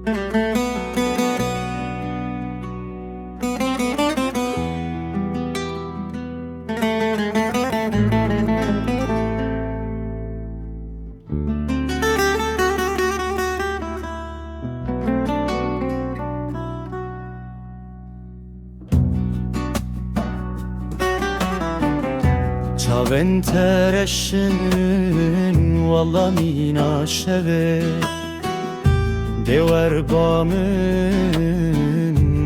Çaven tereşinin valla mina şeve Dever bamın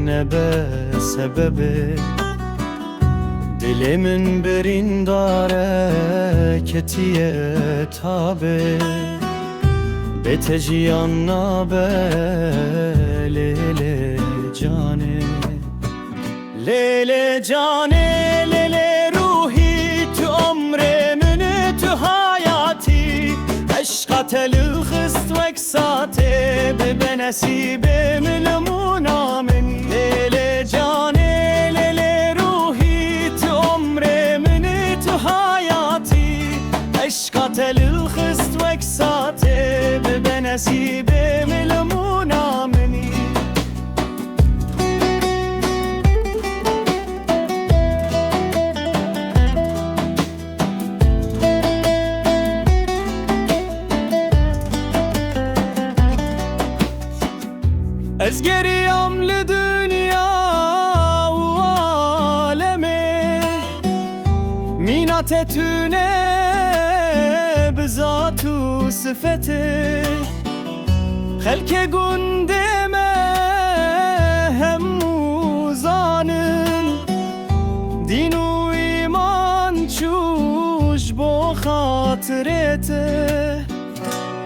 nebe sebebi Dilimin birindare ketiye tabi Beteciyanna be lele cane Lele cane lele ruhi tu umre münü tu hayati Eşkatel hıst veksate be nesibe mülmuna min Lele cane lele ruhi tu umre münü tu hayati Eşkatel hıst veksate be nesibe mülmuna min Ez geriyam li dünya u aleme Minat etüne bizatu sıfete Helke gündeme hem uzanın Dinu iman çuş bo hatırete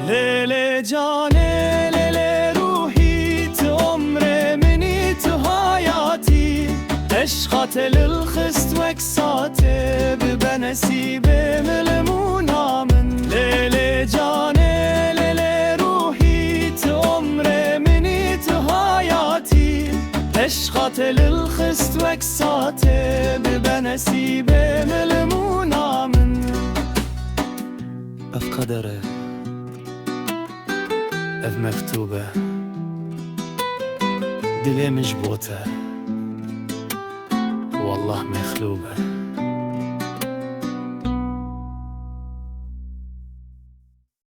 Lele cane lele Eşkatel hıst veksate be nesibe mülmuna min Lele cane lele ruhi tu umre mini tu hayati Eşkatel hıst veksate be nesibe mülmuna min Ev kadere ev mektube Dile mecbute والله مخلوبة